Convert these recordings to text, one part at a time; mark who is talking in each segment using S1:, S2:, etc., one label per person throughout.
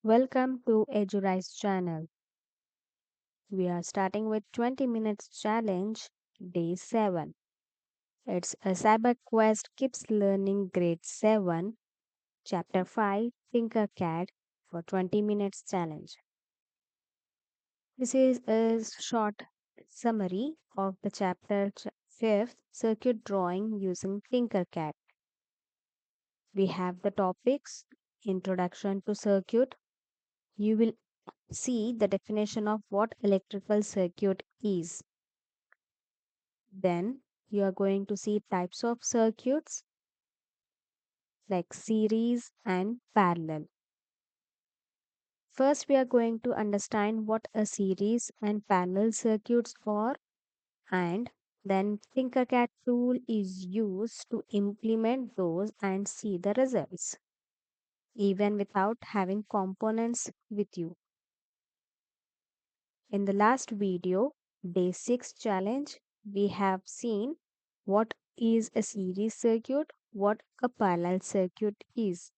S1: Welcome to Edurise channel. We are starting with 20 minutes challenge day 7. It's a cyber quest Kips Learning grade 7 chapter 5 Tinkercad for 20 minutes challenge. This is a short summary of the chapter 5th circuit drawing using Tinkercad. We have the topics introduction to circuit. You will see the definition of what electrical circuit is. Then you are going to see types of circuits like series and parallel. First, we are going to understand what a series and parallel circuits are, and then Tinkercad tool is used to implement those and see the results, even without having components with you. In the last video, day 6 challenge, we have seen what is a series circuit, what a parallel circuit is.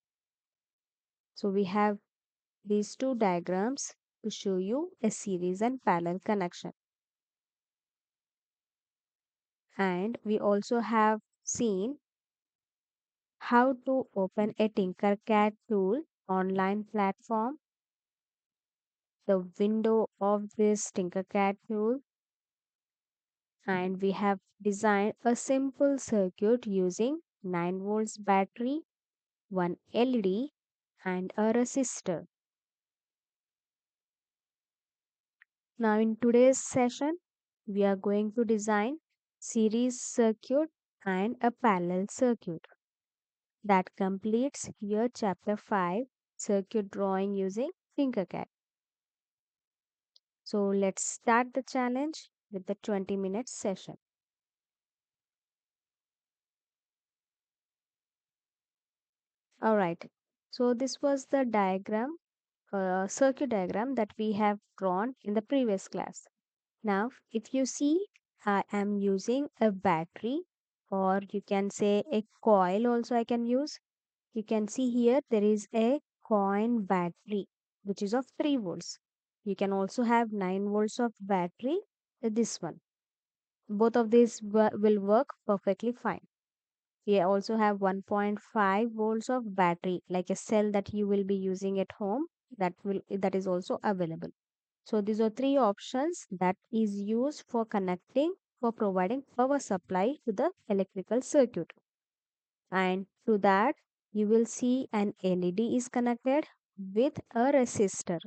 S1: So we have these two diagrams to show you a series and parallel connection. And we also have seen how to open a Tinkercad tool online platform, the window of this Tinkercad tool, and we have designed a simple circuit using 9 volts battery, one LED and a resistor. Now in today's session we are going to design series circuit and a parallel circuit that completes your chapter 5 circuit drawing using Tinkercad. So let's start the challenge with the 20-minute session. All right. So this was the diagram, circuit diagram that we have drawn in the previous class. Now, if you see, I am using a battery, or you can say a coil also I can use. You can see here there is a coin battery which is of 3 volts. You can also have 9 volts of battery, this one. Both of these will work perfectly fine. We also have 1.5 volts of battery like a cell that you will be using at home, that is also available. So these are three options that is used for connecting, for providing power supply to the electrical circuit. And to that you will see an LED is connected with a resistor,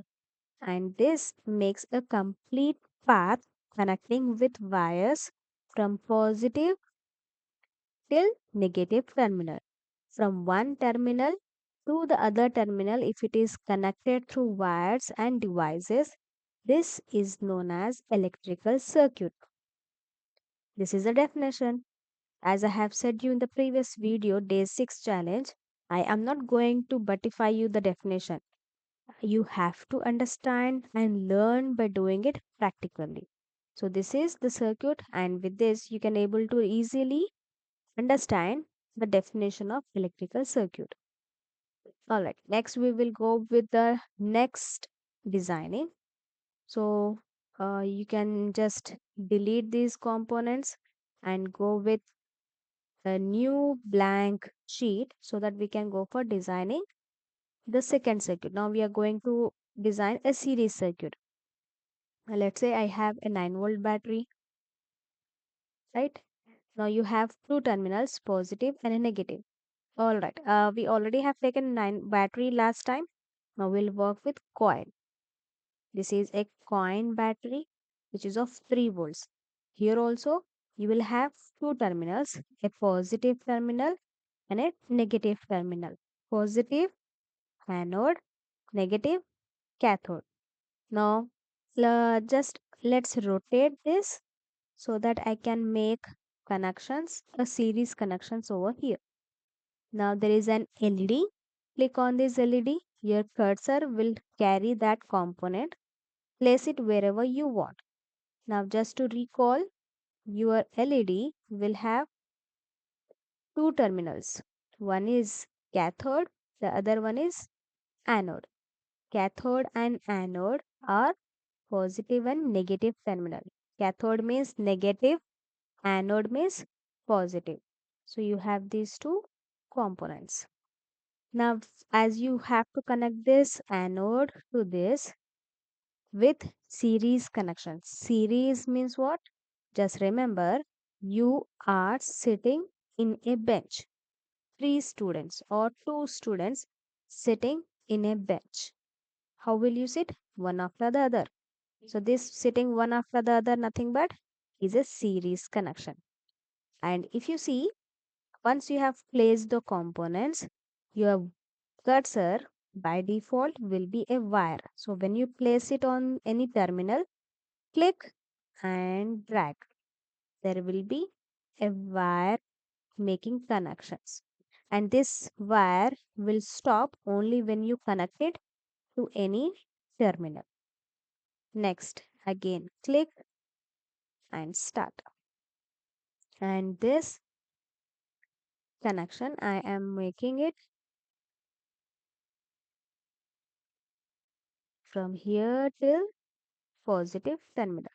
S1: and this makes a complete path connecting with wires from positive till negative terminal. From one terminal to the other terminal, if it is connected through wires and devices, this is known as electrical circuit. This is a definition. As I have said you in the previous video, day 6 challenge, I am not going to buttify you the definition. You have to understand and learn by doing it practically. So this is the circuit, and with this you can able to easily understand the definition of electrical circuit. All right, next we will go with the next designing. So you can just delete these components and go with a new blank sheet so that we can go for designing the second circuit. Now we are going to design a series circuit. Let's say I have a 9-volt battery, right? Now you have two terminals, positive and a negative. All right, we already have taken 9 battery last time. Now we'll work with coil. This is a coin battery which is of 3 volts. Here also you will have two terminals, a positive terminal and a negative terminal. Positive anode, negative cathode. Now just let's rotate this so that I can make connections, a series connections over here. Now there is an LED. Click on this LED. Your cursor will carry that component. Place it wherever you want. Now just to recall, your LED will have two terminals. One is cathode, the other one is anode. cathode and anode are positive and negative terminal. Cathode means negative, anode means positive. So you have these two components. Now, as you have to connect this anode to this with series connections. Series means what? Just remember, you are sitting in a bench. Three students or two students sitting in a bench. How will you sit? One after the other. So this sitting one after the other nothing but is a series connection. And if you see, once you have placed the components, your cursor by default will be a wire. So when you place it on any terminal, click and drag. There will be a wire making connections. And this wire will stop only when you connect it to any terminal. Next, again click and start. And this connection, I am making it from here till positive terminal.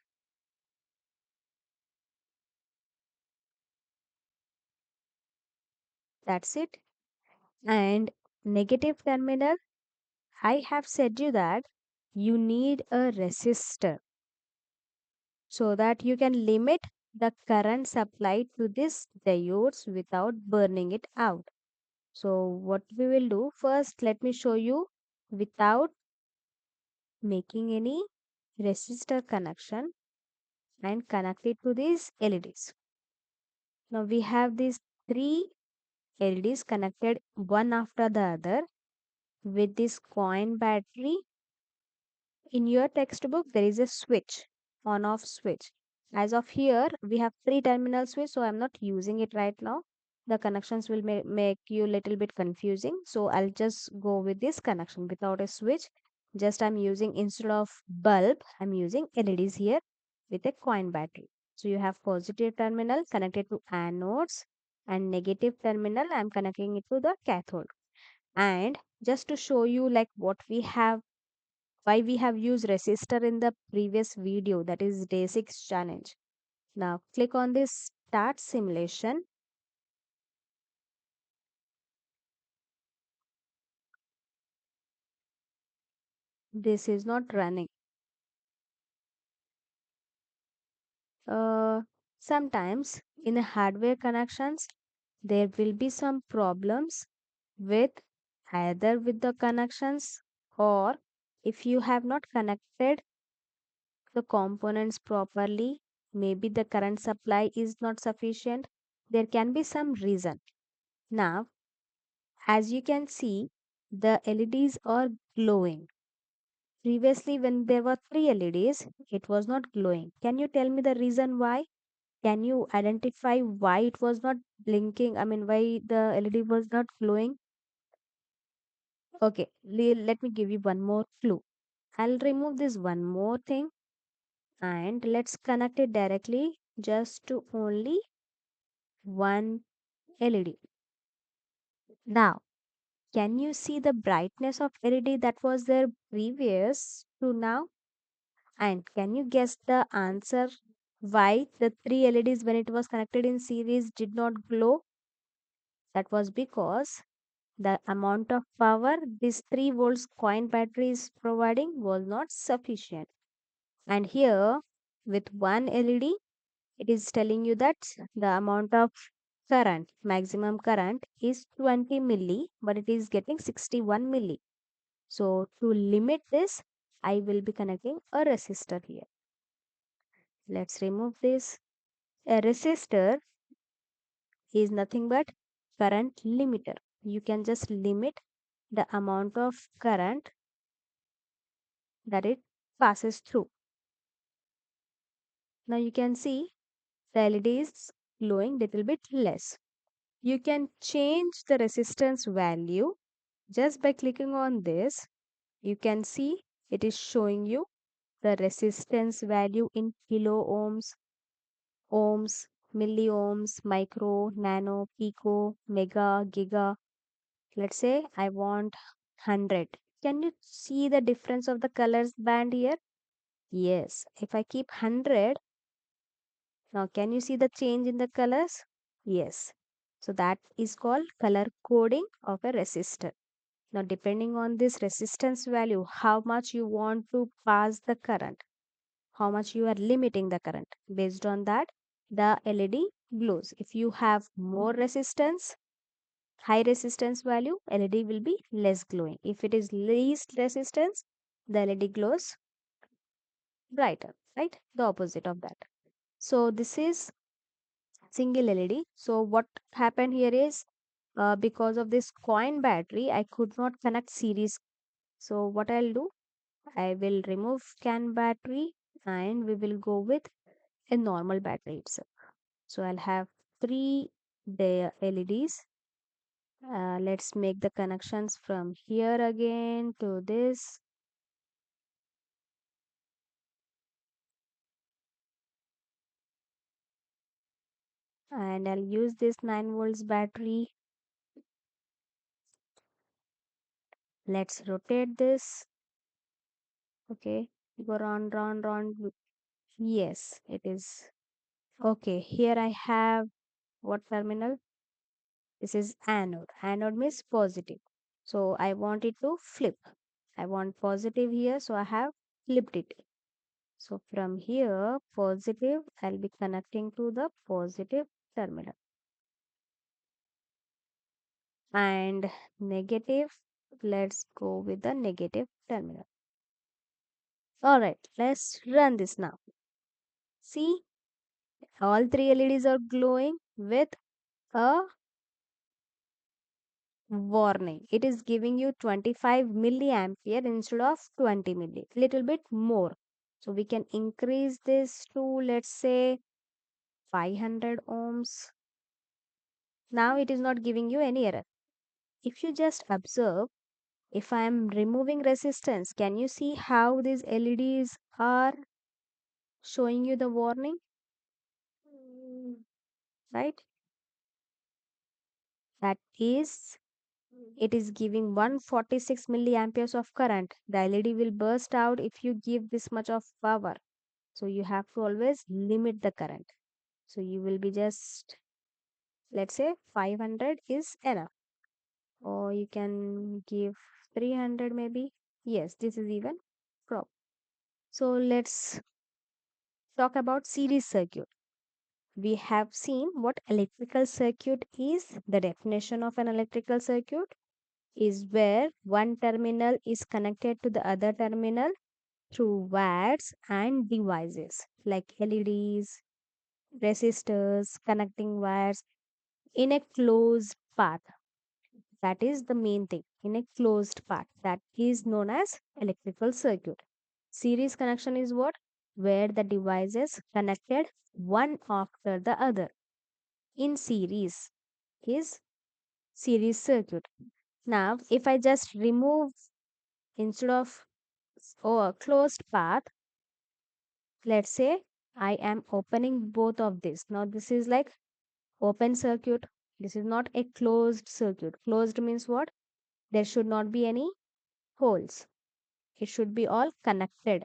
S1: That's it. And negative terminal, I have said you that you need a resistor so that you can limit the current supplied to this diodes without burning it out. So what we will do first, let me show you without making any resistor connection and connect it to these LEDs. Now we have these three LEDs connected one after the other with this coin battery. In your textbook, there is a switch, on off switch. As of here, we have three terminal switch, so I'm not using it right now. The connections will make you a little bit confusing. So I'll just go with this connection without a switch. Just I'm using instead of bulb, I'm using LEDs here with a coin battery. So you have positive terminal connected to anodes and negative terminal, I'm connecting it to the cathode. And just to show you like what we have, why we have used resistor in the previous video, that is day 6 challenge. Now click on this start simulation. This is not running. uh, Sometimes in the hardware connections there will be some problems with either with the connections, or if you have not connected the components properly, maybe the current supply is not sufficient, there can be some reason. Now as you can see, the LEDs are glowing. Previously, when there were three LEDs, it was not glowing. Can you tell me the reason why? Can you identify why it was not blinking? I mean, why the LED was not glowing? Okay, let me give you one more clue. I'll remove this one more thing and let's connect it directly just to only one LED. Now, can you see the brightness of LED that was there previous to now? And can you guess the answer why the three LEDs when it was connected in series did not glow? That was because the amount of power this 3 volts coin battery is providing was not sufficient. And here with one LED, it is telling you that the amount of current, maximum current is 20 milli, but it is getting 61 milli. So to limit this, I will be connecting a resistor here. Let's remove this. A resistor is nothing but current limiter. You can just limit the amount of current that it passes through. Now you can see the LED is glowing little bit less. You can change the resistance value just by clicking on this. You can see it is showing you the resistance value in kilo ohms, ohms, milliohms, micro, nano, pico, mega, giga. Let's say I want 100. Can you see the difference of the colors band here? Yes. If I keep 100, now can you see the change in the colors? Yes. So that is called color coding of a resistor. Now depending on this resistance value, how much you want to pass the current, how much you are limiting the current. Based on that, the LED glows. If you have more resistance, high resistance value, LED will be less glowing. If it is least resistance, the LED glows brighter, right? The opposite of that. So this is single LED. So what happened here is because of this coin battery, I could not connect series. So what I'll do, I will remove can battery and we will go with a normal battery itself. So I'll have three the LEDs. Let's make the connections from here again to this, and I'll use this 9 volts battery. Let's rotate this. Okay, go round, round, round. Yes, it is. Okay, here I have what terminal? This is anode. Anode means positive. So I want it to flip. I want positive here, so I have flipped it. So from here, positive, I'll be connecting to the positive terminal. And negative, let's go with the negative terminal. Alright, let's run this now. See, all three LEDs are glowing with a warning. It is giving you 25 milliampere instead of 20 milli, little bit more. So we can increase this to, let's say, 500 ohms. Now it is not giving you any error. If you just observe, if I am removing resistance, can you see how these LEDs are showing you the warning? Right? That is, it is giving 146 milliamperes of current. The LED will burst out if you give this much of power. So you have to always limit the current. So you will be just, let's say 500 is enough. Or you can give 300 maybe. Yes, this is even prop. So let's talk about series circuit. We have seen what electrical circuit is. The definition of an electrical circuit is where one terminal is connected to the other terminal through wires and devices like LEDs, resistors, connecting wires in a closed path. That is the main thing. In a closed path, that is known as electrical circuit. Series connection is what? Where the devices connected one after the other in series is series circuit. Now, if I just remove instead of a closed path, let's say I am opening both of this. Now, this is like open circuit. This is not a closed circuit. Closed means what? There should not be any holes. It should be all connected.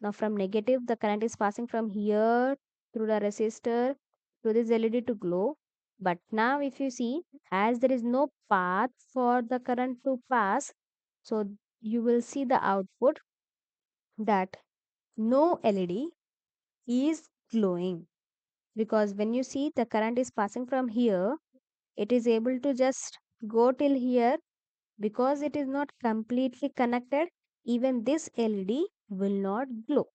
S1: Now, from negative, the current is passing from here through the resistor to this LED to glow. But now, if you see, as there is no path for the current to pass, so you will see the output that no LED is glowing, because when you see the current is passing from here, it is able to just go till here. Because it is not completely connected, even this LED will not glow.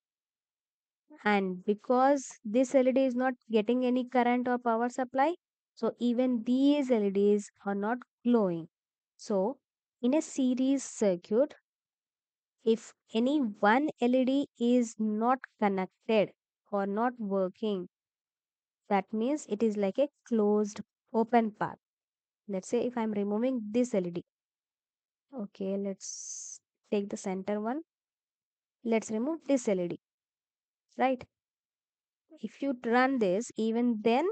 S1: And because this LED is not getting any current or power supply, so even these LEDs are not glowing. So in a series circuit, if any one LED is not connected or not working, that means it is like a closed open path. Let's say if I'm removing this LED. Okay, let's take the center one. Let's remove this LED, right? If you run this, even then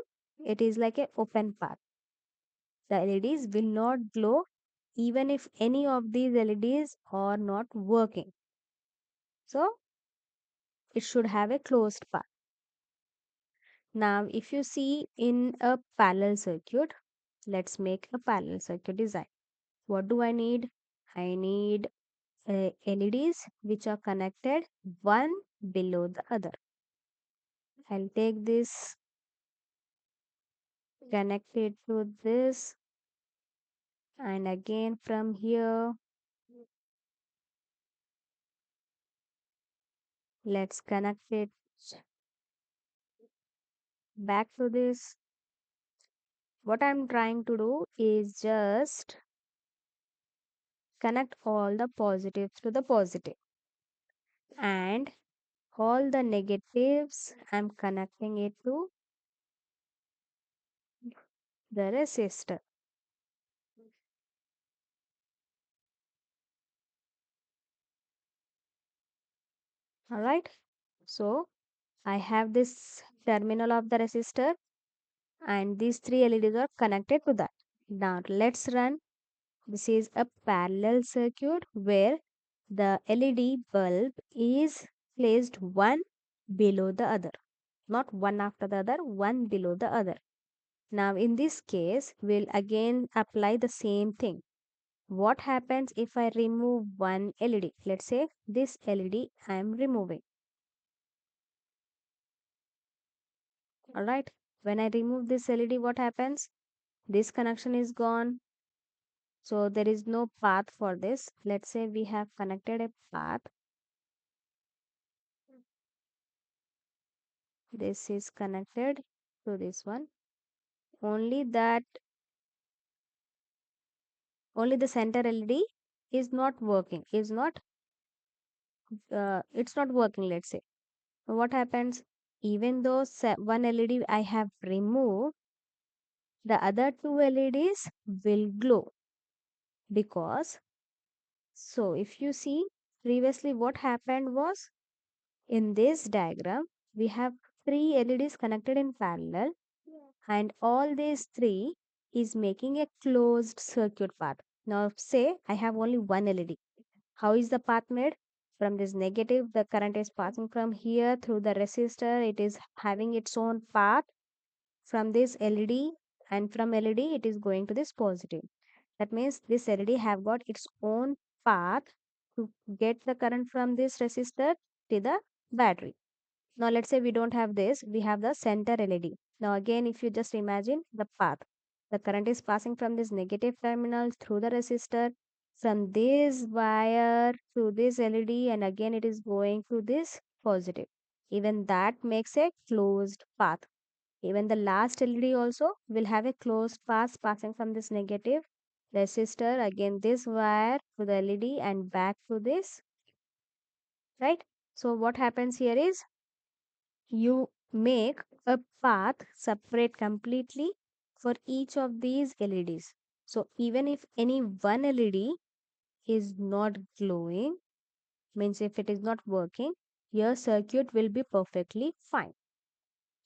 S1: it is like a open path. The LEDs will not glow even if any of these LEDs are not working. So it should have a closed path. Now, if you see in a parallel circuit, let's make a parallel circuit design. What do I need? I need LEDs which are connected one below the other. I'll take this, connect it to this, and again from here, let's connect it back to this. What I'm trying to do is just connect all the positives to the positive, and all the negatives I'm connecting it to the resistor. All right. So I have this terminal of the resistor, and these three LEDs are connected to that. Now let's run. This is a parallel circuit where the LED bulb is placed one below the other, not one after the other, one below the other. Now in this case, we'll again apply the same thing. What happens if I remove one LED? Let's say this LED I am removing. Alright. When I remove this LED, what happens? This connection is gone. So there is no path for this. Let's say we have connected a path. This is connected to this one. Only that, only the center LED is not working, it's not working, let's say. What happens? Even though one LED I have removed, the other two LEDs will glow because, so if you see previously what happened was, in this diagram we have three LEDs connected in parallel, and all these three is making a closed circuit path. Now say I have only one LED. How is the path made? From this negative, the current is passing from here through the resistor. It is having its own path from this LED, and from LED it is going to this positive. That means this LED have got its own path to get the current from this resistor to the battery. Now let's say we don't have this, we have the center LED. Now again, if you just imagine the path, the current is passing from this negative terminal through the resistor, from this wire to this LED, and again it is going to this positive. Even that makes a closed path. Even the last LED also will have a closed path passing from this negative resistor, again this wire to the LED and back to this, right? So what happens here is, you make a path separate completely for each of these LEDs. So even if any one LED is not glowing, means if it is not working, your circuit will be perfectly fine.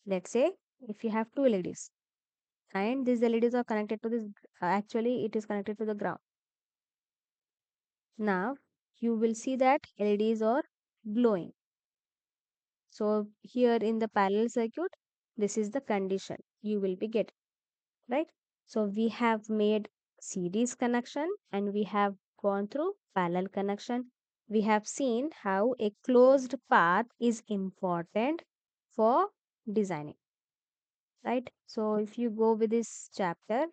S1: Let's say if you have two LEDs and these LEDs are connected to this, actually it is connected to the ground. Now you will see that LEDs are glowing. So here in the parallel circuit, this is the condition you will be getting, right? So we have made series connection and we have gone through parallel connection. We have seen how a closed path is important for designing, right? So if you go with this chapter,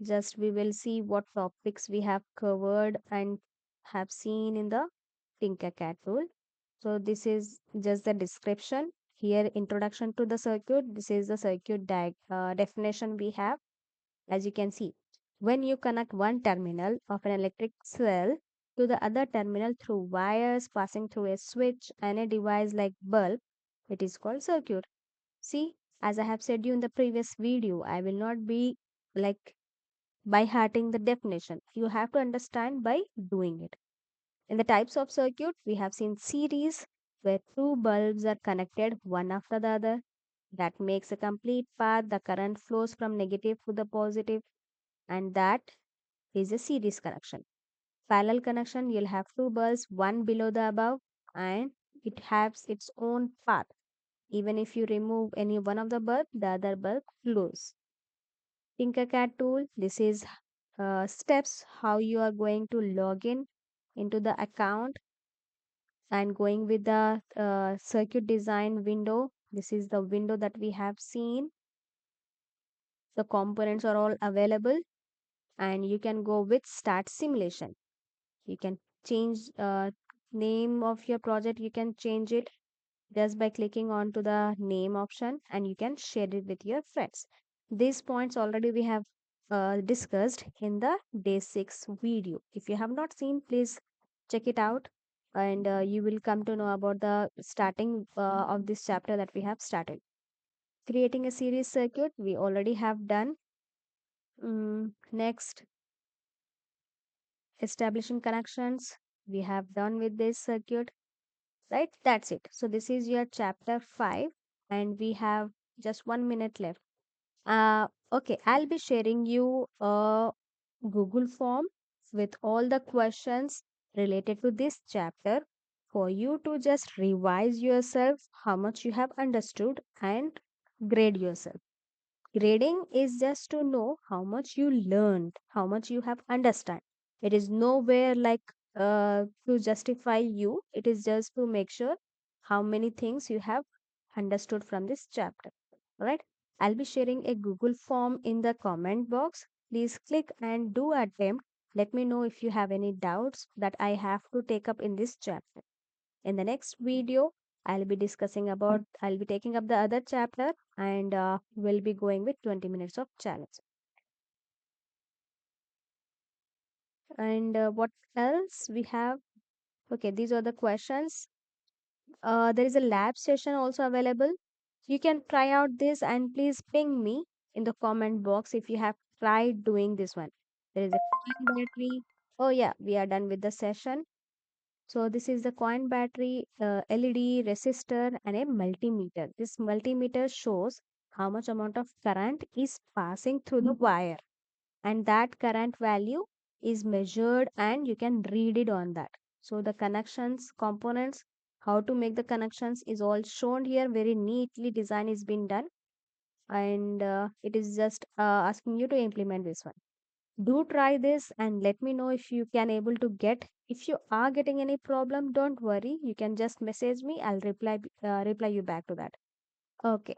S1: just we will see what topics we have covered and have seen in the Tinkercad tool. So this is just the description. Here, introduction to the circuit. This is the circuit definition we have. As you can see, when you connect one terminal of an electric cell to the other terminal through wires passing through a switch and a device like bulb, it is called circuit. See, as I have said you in the previous video, I will not be like by hearting the definition. You have to understand by doing it. In the types of circuit, we have seen series where two bulbs are connected one after the other. That makes a complete path. The current flows from negative to the positive, and that is a series connection. Parallel connection, you'll have two bulbs, one below the above, and it has its own path. Even if you remove any one of the bulb, the other bulb glows. Tinkercad tool, this is steps how you are going to log in into the account and going with the circuit design window. This is the window that we have seen. The components are all available and you can go with start simulation. You can change name of your project. You can change it just by clicking on to the name option and you can share it with your friends. These points already we have discussed in the day 6 video. If you have not seen, please check it out and you will come to know about the starting of this chapter that we have started. Creating a series circuit, we already have done. Next, establishing connections, we have done with this circuit, right? That's it. So this is your chapter 5 and we have just 1 minute left. Okay, I'll be sharing you a Google form with all the questions related to this chapter for you to just revise yourself how much you have understood and grade yourself. Grading is just to know how much you learned, how much you have understand. It is nowhere like to justify you. It is just to make sure how many things you have understood from this chapter. All right. I'll be sharing a Google form in the comment box. Please click and do attempt. Let me know if you have any doubts that I have to take up in this chapter. In the next video, I'll be taking up the other chapter and we'll be going with 20 minutes of challenge. And what else we have? Okay, these are the questions. There is a lab session also available. You can try out this and please ping me in the comment box if you have tried doing this one. There is a coin battery. Oh yeah, we are done with the session. So this is the coin battery, LED resistor and a multimeter. This multimeter shows how much amount of current is passing through the wire and that current value is measured and you can read it on that. So the connections, components, how to make the connections is all shown here. Very neatly design is being done and it is just asking you to implement this one. Do try this and let me know if you can able to get. If you are getting any problem, don't worry, you can just message me. I'll reply you back to that. Okay,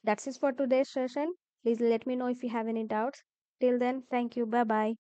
S1: that's it for today's session. Please let me know if you have any doubts. Till then, thank you. Bye bye.